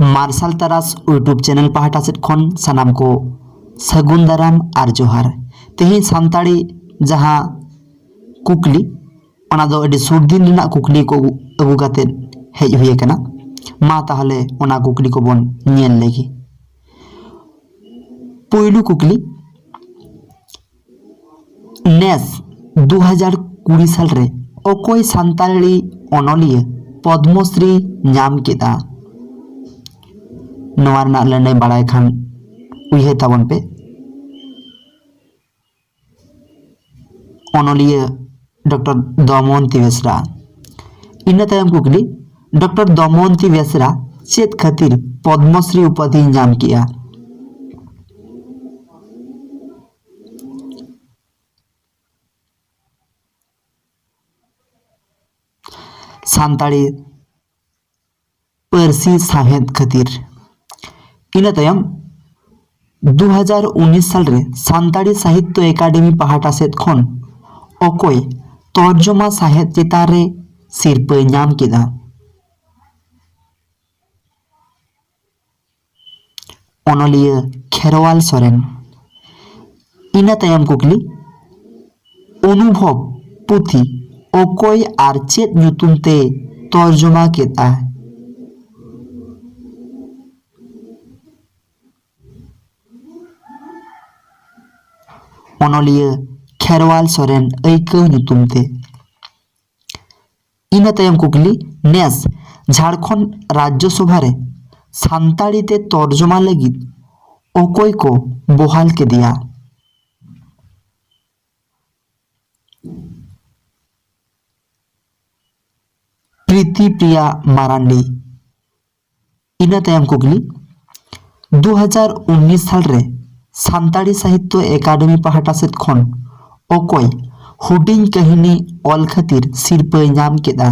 Martial तरास YouTube channel पाहटा set खन सानाम को सगुन दाराम और जोहार। तेहें सानताड़ी जहाँ कुकली ओना दो अडी सुरदिन रिना कुकली को अगु काते हेज हुए कना। मा ताहले ओना कुकली को बन नियल लेगी। पहिलू कुकली नेस 2020 साल रे ओकोई सानताड़ी अनलिया पद्मश्री नाम केदा। नोआ रना लड़ाई बाड़ाय खान उइहे ताबन पे अनलिया डॉक्टर दमयंती बेसरा। इना तायम कुकली डॉक्टर दमयंती बेसरा चेत खातिर पद्मश्री उपाधि नाम किया। सानताड़ी पारसी साहेद खातिर। इना तायम 2019 साल रे सानताड़ी साहित्य एकाडेमी पाहटा सेद खन ओकोय तर्जमा साहेद चेतान रे सिरपा नाम केदा। अनलिया खेरवाल सोरेन। इना तायम कुकली अनुभव पुथी ओकोय आर चेत ᱧᱩᱛᱩᱢ ते तर्जमा केदा। अनलिया खेरवाल सोरेन ऐकव ᱧᱩᱛᱩᱢ ते। इना तायम कुकली नेस झारखंड राज्यसभा रे सानताड़ी ते तर्जमा लगित ओकोय को बहाल के दिया। प्रीति प्रिया मारांडी। इना तायम कुकली 2019 साल रे सानताड़ी साहित्य एकाडेमी पाहटा सेद खन ओकोय हुडिंग काहिनी ऑल खातिर सिरपा नाम केदा।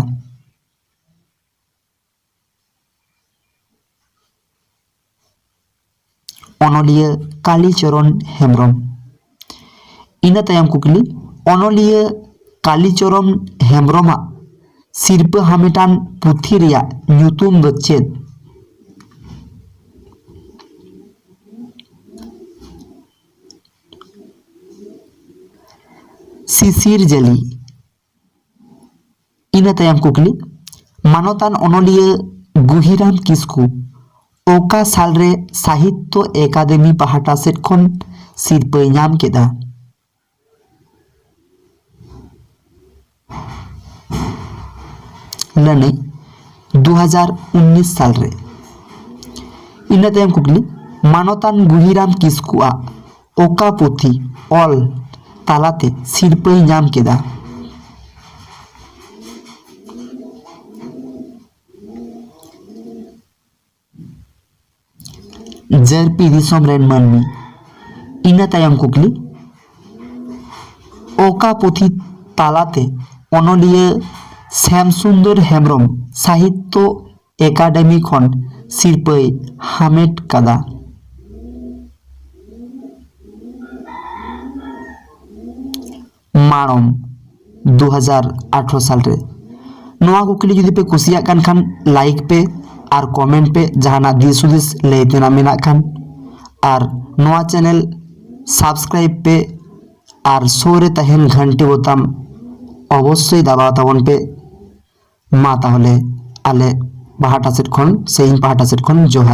अनलिया कालीचरण हेम्ब्रम। इना तायम कुकली अनलिया कालीचरण हेम्ब्रम सिरपा हामेटान पुथी रिया ᱧᱩᱛᱩᱢ दो चेद। शिशिर जली। इना तायम कुकली मानतान अनलिया गुहिराम किस्कू ओका साल रे साहित्य एकाडेमी पाहटा सेद खन सिरपा नाम केदा। लने 2019 साल रे। इना तायम कुकली मानतान गुहिराम किस्कू आ ओका पुथी ऑल तालाते सिरपा नाम केदा। जरपी दिसोम रेन मानमी। इना तायम कुकली ओका पुथी तालाते अनलिया श्यामसुंदर हेम्ब्रम साहित्य एकाडेमी खन सिरपा हामेट कादा। माणम 2018 साल रे। नोआ कुकली जुदी पे कुसिया कान खान लाइक पे और कमेंट पे जहाना दिस हुदिस लय तेना मेना खान और नोआ चैनल सब्सक्राइब पे और सोरे तहन घंटी बोताम अवश्य दबाव ताबन पे। मा ताहले आले पाहटा सेट खन से पाहटा सेट खन जोहार।